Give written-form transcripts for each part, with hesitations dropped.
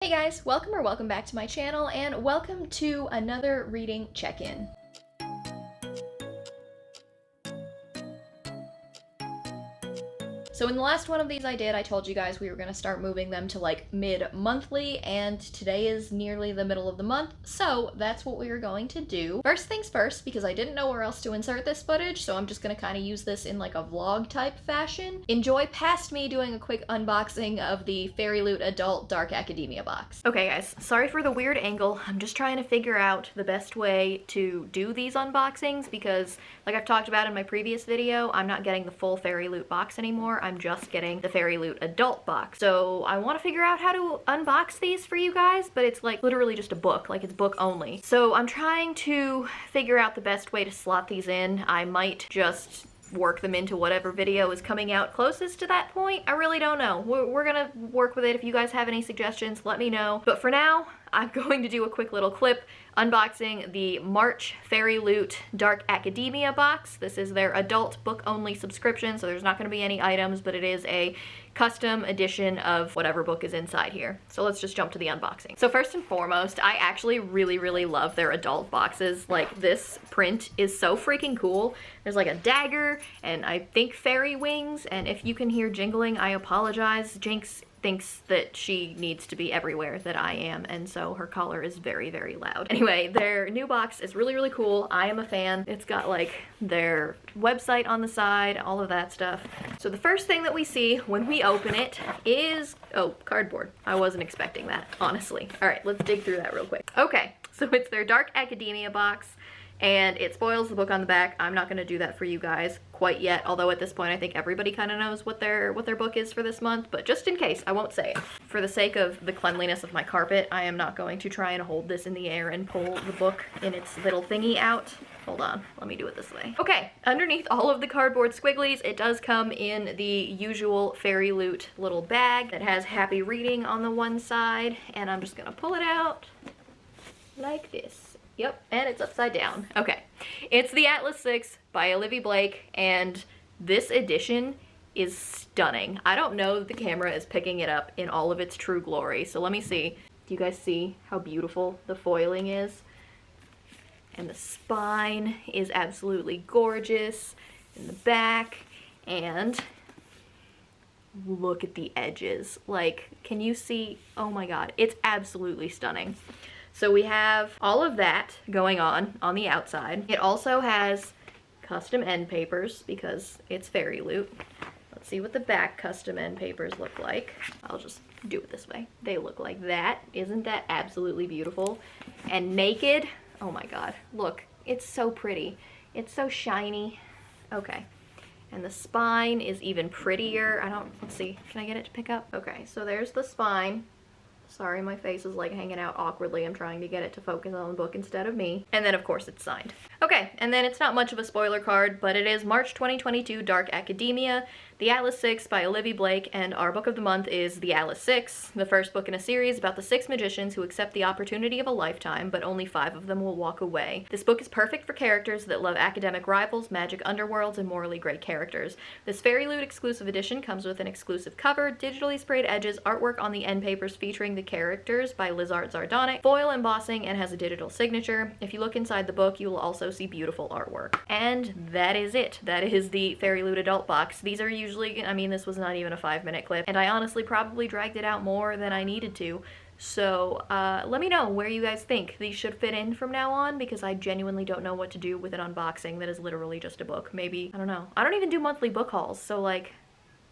Hey guys, welcome or welcome back to my channel, and welcome to another reading check-in. So in the last one of these I did, I told you guys we were going to start moving them to like mid-monthly, and today is nearly the middle of the month, so that's what we are going to do. First things first, because I didn't know where else to insert this footage, so I'm just going to kind of use this in like a vlog type fashion. Enjoy past me doing a quick unboxing of the Fairy Loot Adult Dark Academia box. Okay guys, sorry for the weird angle. I'm just trying to figure out the best way to do these unboxings because, like I've talked about in my previous video, I'm not getting the full Fairy Loot box anymore. I'm just getting the Fairy Loot adult box. So I want to figure out how to unbox these for you guys, but it's like literally just a book, like it's book only. So I'm trying to figure out the best way to slot these in. I might just work them into whatever video is coming out closest to that point. I really don't know. We're gonna work with it. If you guys have any suggestions, let me know. But for now, I'm going to do a quick little clip unboxing the March Fairy Loot Dark Academia box. This is their adult book only subscription, so there's not going to be any items, but it is a custom edition of whatever book is inside here. So let's just jump to the unboxing. So first and foremost, I actually really love their adult boxes. Like, this print is so freaking cool. There's like a dagger and I think fairy wings, and if you can hear jingling, I apologize. Jinx thinks that she needs to be everywhere that I am, and so her collar is very loud. Anyway, their new box is really cool. I am a fan. It's got like their website on the side, all of that stuff. So the first thing that we see when we open it is, oh, cardboard. I wasn't expecting that, honestly. All right, let's dig through that real quick. Okay, so it's their Dark Academia box, and it spoils the book on the back. I'm not gonna do that for you guys quite yet, although at this point I think everybody kind of knows what their book is for this month, but just in case, I won't say it. For the sake of the cleanliness of my carpet, I am not going to try and hold this in the air and pull the book in its little thingy out. Hold on, let me do it this way. Okay, underneath all of the cardboard squigglies, it does come in the usual Fairy Loot little bag that has happy reading on the one side, and I'm just gonna pull it out like this. Yep, and it's upside down. Okay, it's the Atlas 6 by Olivia Blake, and this edition is stunning. I don't know that the camera is picking it up in all of its true glory, so let me see. Do you guys see how beautiful the foiling is? And the spine is absolutely gorgeous in the back, and look at the edges. Like, can you see? Oh my god, it's absolutely stunning. So we have all of that going on the outside. It also has custom end papers because it's Fairy Loot. Let's see what the back custom end papers look like. I'll just do it this way. They look like that. Isn't that absolutely beautiful? And naked, oh my god, look, it's so pretty. It's so shiny. Okay. And the spine is even prettier. Let's see, can I get it to pick up? Okay, so there's the spine. Sorry, my face is like hanging out awkwardly. I'm trying to get it to focus on the book instead of me. And then of course it's signed. Okay, and then it's not much of a spoiler card, but it is March 2022 Dark Academia, The Atlas 6 by Olivia Blake, and our book of the month is The Atlas 6, the first book in a series about the 6 magicians who accept the opportunity of a lifetime, but only 5 of them will walk away. This book is perfect for characters that love academic rivals, magic underworlds, and morally great characters. This Fairy Loot exclusive edition comes with an exclusive cover, digitally sprayed edges, artwork on the end papers featuring the characters by Lizard Zardonic, foil embossing, and has a digital signature. If you look inside the book, you will also see beautiful artwork. And that is it. That is the Fairy Loot adult box. These are usually, I mean, this was not even a 5-minute clip, and I honestly probably dragged it out more than I needed to. So let me know where you guys think these should fit in from now on, because I genuinely don't know what to do with an unboxing that is literally just a book. Maybe, I don't know. I don't even do monthly book hauls, so like,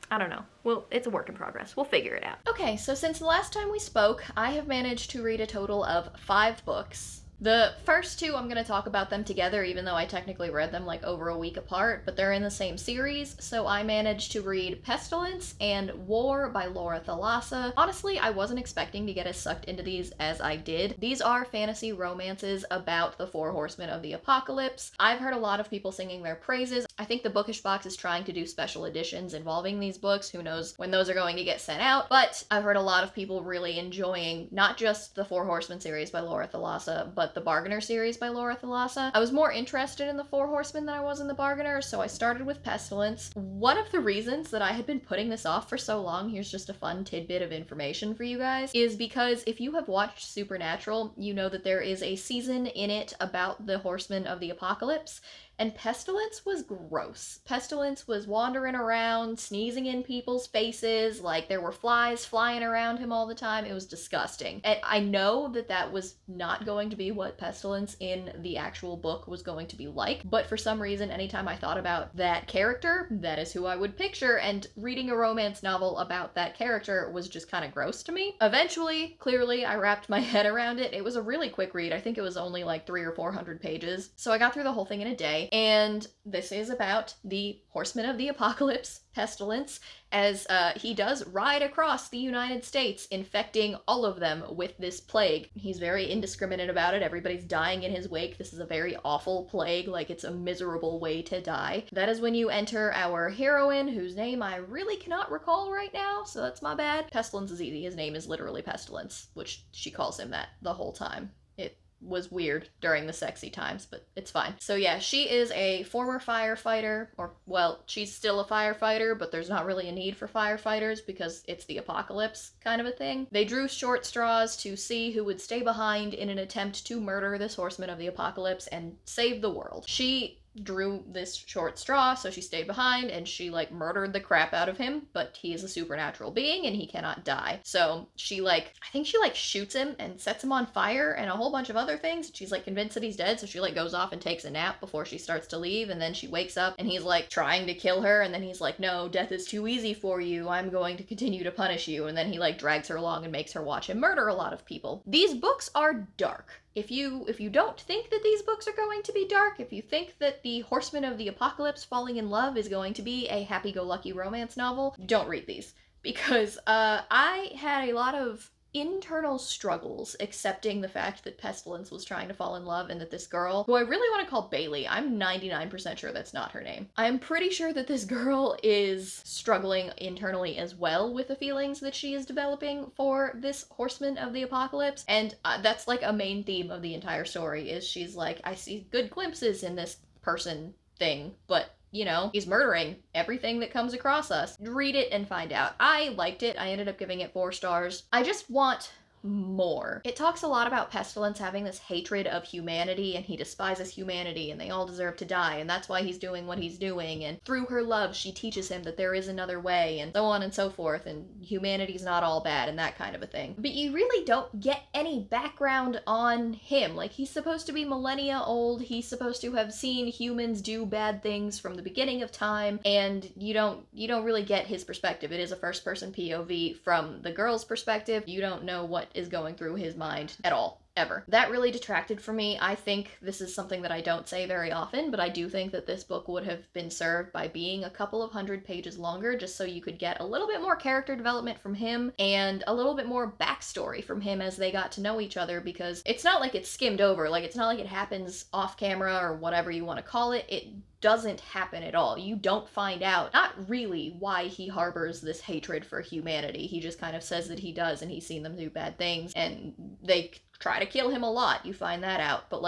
I don't know. Well, it's a work in progress. We'll figure it out. Okay, so since the last time we spoke, I have managed to read a total of 5 books. The first 2, I'm going to talk about them together, even though I technically read them like over a week apart, but they're in the same series, so I managed to read Pestilence and War by Laura Thalassa. Honestly, I wasn't expecting to get as sucked into these as I did. These are fantasy romances about the 4 horsemen of the apocalypse. I've heard a lot of people singing their praises. I think the Bookish Box is trying to do special editions involving these books. Who knows when those are going to get sent out, but I've heard a lot of people really enjoying not just the 4 Horsemen series by Laura Thalassa, but but the Bargainer series by Laura Thalassa. I was more interested in the Four Horsemen than I was in the Bargainer, so I started with Pestilence. One of the reasons that I had been putting this off for so long, here's just a fun tidbit of information for you guys, is because if you have watched Supernatural, you know that there is a season in it about the Horsemen of the Apocalypse, and Pestilence was gross. Pestilence was wandering around, sneezing in people's faces, like there were flies flying around him all the time. It was disgusting. And I know that that was not going to be what Pestilence in the actual book was going to be like, but for some reason, anytime I thought about that character, that is who I would picture, and reading a romance novel about that character was just kind of gross to me. Eventually, clearly, I wrapped my head around it. It was a really quick read. I think it was only like 300 or 400 pages. So I got through the whole thing in a day. And this is about the Horsemen of the Apocalypse, Pestilence, as he does ride across the United States, infecting all of them with this plague. He's very indiscriminate about it. Everybody's dying in his wake. This is a very awful plague, like it's a miserable way to die. That is when you enter our heroine, whose name I really cannot recall right now, so that's my bad. Pestilence is easy. His name is literally Pestilence, which she calls him that the whole time. It was weird during the sexy times, but it's fine. So yeah, she is a former firefighter, or well, she's still a firefighter, but there's not really a need for firefighters because it's the apocalypse kind of a thing. They drew short straws to see who would stay behind in an attempt to murder this Horseman of the Apocalypse and save the world. She drew this short straw, so she stayed behind and she like murdered the crap out of him, but he is a supernatural being and he cannot die. So she I think she shoots him and sets him on fire and a whole bunch of other things. She's like convinced that he's dead, so she goes off and takes a nap before she starts to leave, and then she wakes up and he's trying to kill her, and then he's like, no, death is too easy for you, I'm going to continue to punish you, and then he drags her along and makes her watch him murder a lot of people. These books are dark. If you don't think that these books are going to be dark, if you think that the Horsemen of the Apocalypse falling in love is going to be a happy-go-lucky romance novel, don't read these. Because I had a lot of internal struggles accepting the fact that Pestilence was trying to fall in love and that this girl, who I really want to call Bailey, I'm 99% sure that's not her name. I'm pretty sure that this girl is struggling internally as well with the feelings that she is developing for this Horseman of the Apocalypse, and that's a main theme of the entire story, is she's I see good glimpses in this person thing, but he's murdering everything that comes across us. Read it and find out. I liked it. I ended up giving it 4 stars. I just want more. It talks a lot about Pestilence having this hatred of humanity, and he despises humanity and they all deserve to die, and that's why he's doing what he's doing, and through her love she teaches him that there is another way, and so on and so forth, and humanity's not all bad and that kind of a thing. But you really don't get any background on him. He's supposed to be millennia old, he's supposed to have seen humans do bad things from the beginning of time, and you don't really get his perspective. It is a first-person POV from the girl's perspective. You don't know what is going through his mind at all. Ever. That really detracted from me. I think this is something that I don't say very often, but I do think that this book would have been served by being a couple of 100 pages longer, just so you could get a little bit more character development from him and a little bit more backstory from him as they got to know each other, because it's not like it's skimmed over. It's not like it happens off camera or whatever you want to call it. It doesn't happen at all. You don't find out, not really, why he harbors this hatred for humanity. He just kind of says that he does, and he's seen them do bad things, and they try to kill him a lot. You find that out, but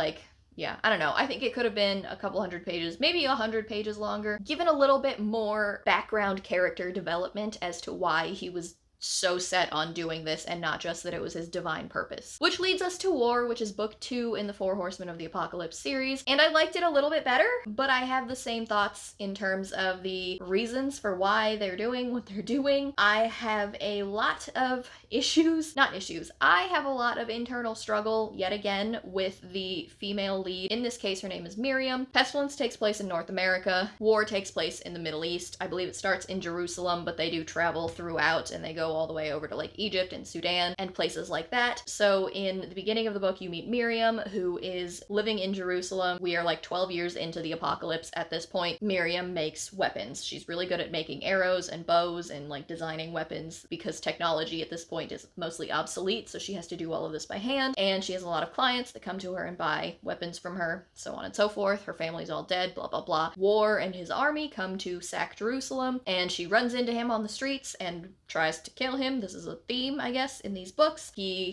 yeah, I don't know. I think it could have been a couple 100 pages, maybe 100 pages longer, given a little bit more background character development as to why he was so set on doing this, and not just that it was his divine purpose. Which leads us to War, which is book 2 in the Four Horsemen of the Apocalypse series, and I liked it a little bit better, but I have the same thoughts in terms of the reasons for why they're doing what they're doing. I have a lot of I have a lot of internal struggle, yet again, with the female lead. In this case, her name is Miriam. Pestilence takes place in North America. War takes place in the Middle East. I believe it starts in Jerusalem, but they do travel throughout, and they go all the way over to Egypt and Sudan and places like that. So in the beginning of the book, you meet Miriam, who is living in Jerusalem. We are 12 years into the apocalypse at this point. Miriam makes weapons. She's really good at making arrows and bows and designing weapons, because technology at this point is mostly obsolete, so she has to do all of this by hand, and she has a lot of clients that come to her and buy weapons from her, so on and so forth. Her family's all dead, blah blah blah. War and his army come to sack Jerusalem, and she runs into him on the streets and tries to kill him. This is a theme, I guess, in these books.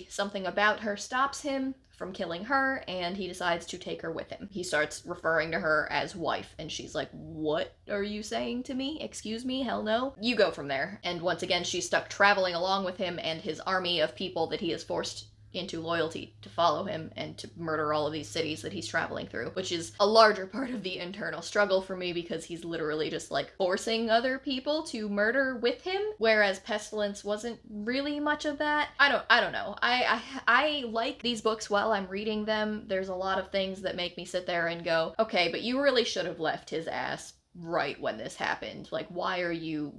Something about her stops him from killing her, and he decides to take her with him. He starts referring to her as wife, and she's like, what are you saying to me? Excuse me? Hell no. You go from there. And once again, she's stuck traveling along with him and his army of people that he has forced into loyalty to follow him and to murder all of these cities that he's traveling through, which is a larger part of the internal struggle for me because he's literally just like forcing other people to murder with him, whereas Pestilence wasn't really much of that. I don't know. I like these books while I'm reading them. There's a lot of things that make me sit there and go, okay, but you really should have left his ass right when this happened. Like, why are you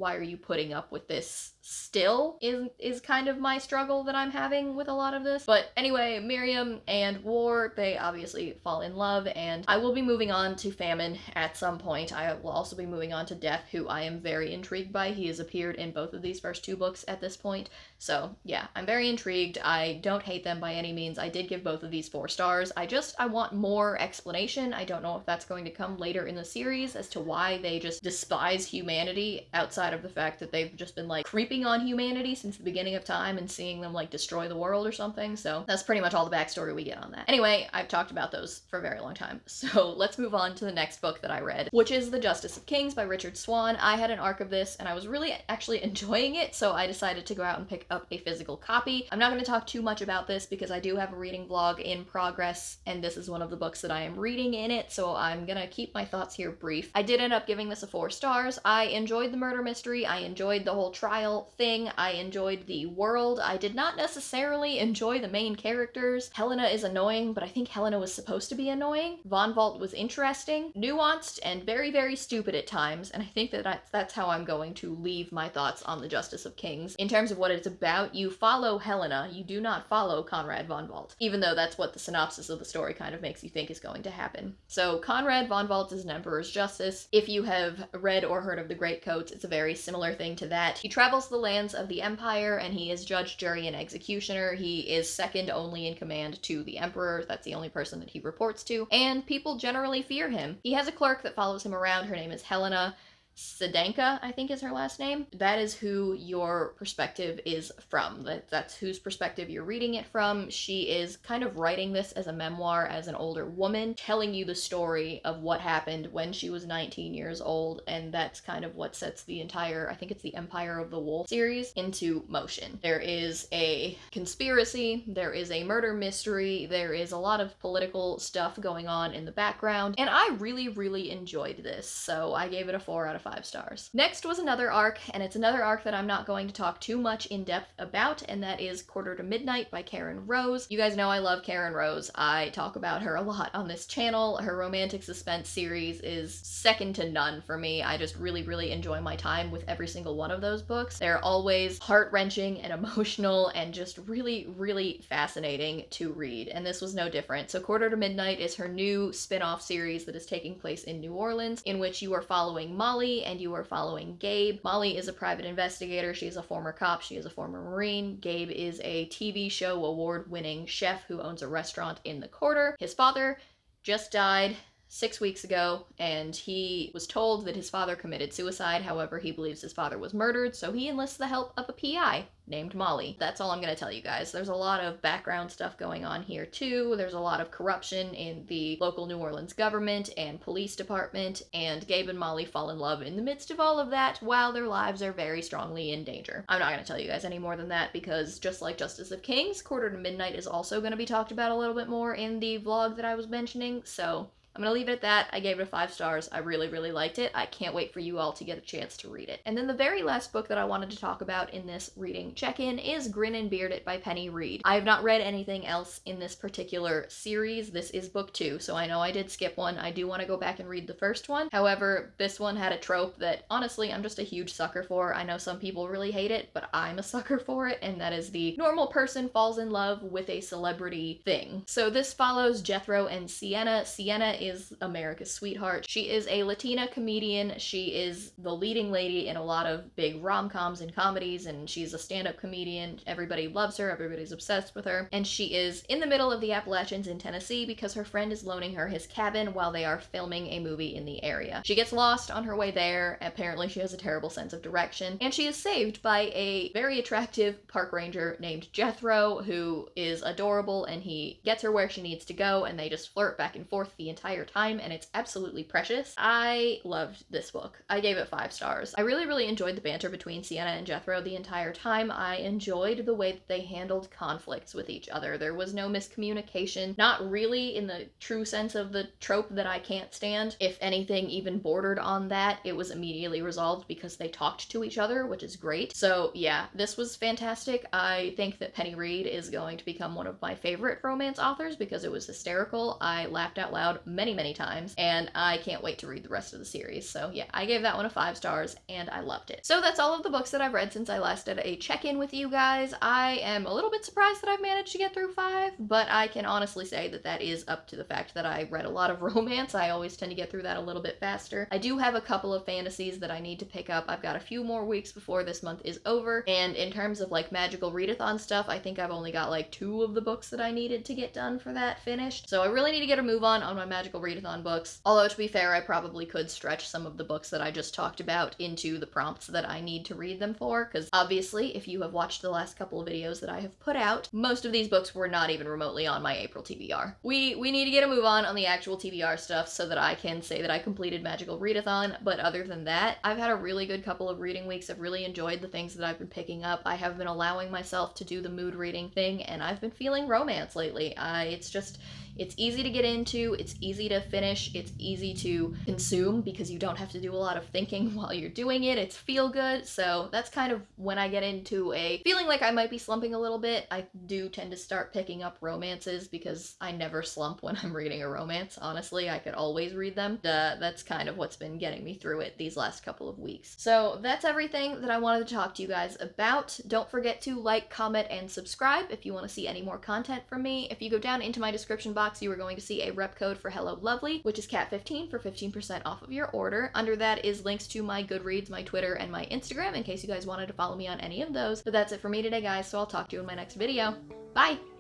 putting up with this still is kind of my struggle that I'm having with a lot of this. But anyway, Miriam and War, they obviously fall in love, and I will be moving on to Famine at some point. I will also be moving on to Death, who I am very intrigued by. He has appeared in both of these first two books at this point. So yeah, I'm very intrigued. I don't hate them by any means. I did give both of these 4 stars. I want more explanation. I don't know if that's going to come later in the series as to why they just despise humanity outside of the fact that they've just been like creeping on humanity since the beginning of time and seeing them like destroy the world or something. So that's pretty much all the backstory we get on that. Anyway, I've talked about those for a very long time. So let's move on to the next book that I read, which is The Justice of Kings by Richard Swan. I had an arc of this and I was really actually enjoying it, so I decided to go out and pick up a physical copy. I'm not going to talk too much about this because I do have a reading vlog in progress, and this is one of the books that I am reading in it, so I'm gonna keep my thoughts here brief. I did end up giving this a 4 stars. I enjoyed the murder mystery. I enjoyed the whole trial thing. I enjoyed the world. I did not necessarily enjoy the main characters. Helena is annoying, but I think Helena was supposed to be annoying. Von Vault was interesting, nuanced, and very, very stupid at times, and I think that that's how I'm going to leave my thoughts on The Justice of Kings. In terms of what it's about, you follow Helena, you do not follow Conrad von Vault, even though that's what the synopsis of the story kind of makes you think is going to happen. So Conrad von Vault is an Emperor's Justice. If you have read or heard of the Great Coats, it's a very similar thing to that. He travels the lands of the Empire, and he is judge, jury, and executioner. He is second only in command to the Emperor. That's the only person that he reports to, and people generally fear him. He has a clerk that follows him around. Her name is Helena. Sedenka, I think is her last name. That is who your perspective is from. That's whose perspective you're reading it from. She is kind of writing this as a memoir as an older woman, telling you the story of what happened when she was 19 years old, and that's kind of what sets the entire, I think it's the Empire of the Wolf series, into motion. There is a conspiracy, there is a murder mystery, there is a lot of political stuff going on in the background, and I really, really enjoyed this, so I gave it a 4 out of 5 stars. Next was another arc, and it's another arc that I'm not going to talk too much in depth about, and that is Quarter to Midnight by Karen Rose. You guys know I love Karen Rose. I talk about her a lot on this channel. Her romantic suspense series is second to none for me. I just really, really enjoy my time with every single one of those books. They're always heart-wrenching and emotional and just really, really fascinating to read, and this was no different. So Quarter to Midnight is her new spin-off series that is taking place in New Orleans, in which you are following Molly and you are following Gabe. Molly is a private investigator. She is a former cop. She is a former Marine. Gabe is a TV show award-winning chef who owns a restaurant in the Quarter. His father just died 6 weeks ago, and he was told that his father committed suicide. However, he believes his father was murdered, so he enlists the help of a PI named Molly. That's all I'm gonna tell you guys. There's a lot of background stuff going on here too. There's a lot of corruption in the local New Orleans government and police department, and Gabe and Molly fall in love in the midst of all of that while their lives are very strongly in danger. I'm not gonna tell you guys any more than that because just like Justice of Kings, Quarter to Midnight is also gonna be talked about a little bit more in the vlog that I was mentioning, so I'm gonna leave it at that. I gave it 5 stars. I really, really liked it. I can't wait for you all to get a chance to read it. And then the very last book that I wanted to talk about in this reading check-in is Grin and Bearded by Penny Reed. I have not read anything else in this particular series. This is book 2, so I know I did skip one. I do want to go back and read the first one. However, this one had a trope that honestly I'm just a huge sucker for. I know some people really hate it, but I'm a sucker for it, and that is the normal person falls in love with a celebrity thing. So this follows Jethro and Sienna. Sienna is America's sweetheart. She is a Latina comedian. She is the leading lady in a lot of big rom-coms and comedies, and she's a stand-up comedian. Everybody loves her, everybody's obsessed with her, and she is in the middle of the Appalachians in Tennessee because her friend is loaning her his cabin while they are filming a movie in the area. She gets lost on her way there. Apparently she has a terrible sense of direction, and she is saved by a very attractive park ranger named Jethro, who is adorable, and he gets her where she needs to go, and they just flirt back and forth the entire time, and it's absolutely precious. I loved this book. I gave it 5 stars. I really enjoyed the banter between Sienna and Jethro the entire time. I enjoyed the way that they handled conflicts with each other. There was no miscommunication, not really in the true sense of the trope that I can't stand. If anything even bordered on that, it was immediately resolved because they talked to each other, which is great. So yeah, this was fantastic. I think that Penny Reed is going to become one of my favorite romance authors because it was hysterical. I laughed out loud many times, and I can't wait to read the rest of the series. So yeah, I gave that one a 5 stars, and I loved it. So that's all of the books that I've read since I last did a check-in with you guys. I am a little bit surprised that I've managed to get through 5, but I can honestly say that that is up to the fact that I read a lot of romance. I always tend to get through that a little bit faster. I do have a couple of fantasies that I need to pick up. I've got a few more weeks before this month is over, and in terms of like magical readathon stuff, I think I've only got like 2 of the books that I needed to get done for that finished. So I really need to get a move on my magical readathon books. Although to be fair, I probably could stretch some of the books that I just talked about into the prompts that I need to read them for, because obviously if you have watched the last couple of videos that I have put out, most of these books were not even remotely on my April TBR. We need to get a move on the actual TBR stuff so that I can say that I completed magical readathon, but other than that, I've had a really good couple of reading weeks. I've really enjoyed the things that I've been picking up. I have been allowing myself to do the mood reading thing, and I've been feeling romance lately. It's easy to get into, it's easy to finish, it's easy to consume because you don't have to do a lot of thinking while you're doing it. It's feel good, so that's kind of when I get into a feeling like I might be slumping a little bit. I do tend to start picking up romances because I never slump when I'm reading a romance. Honestly, I could always read them. That's kind of what's been getting me through it these last couple of weeks. So that's everything that I wanted to talk to you guys about. Don't forget to like, comment, and subscribe if you want to see any more content from me. If you go down into my description box, you are going to see a rep code for Hello Lovely, which is cat15 for 15% off of your order. Under that is links to my Goodreads, my Twitter, and my Instagram in case you guys wanted to follow me on any of those. But that's it for me today, guys, so I'll talk to you in my next video. Bye!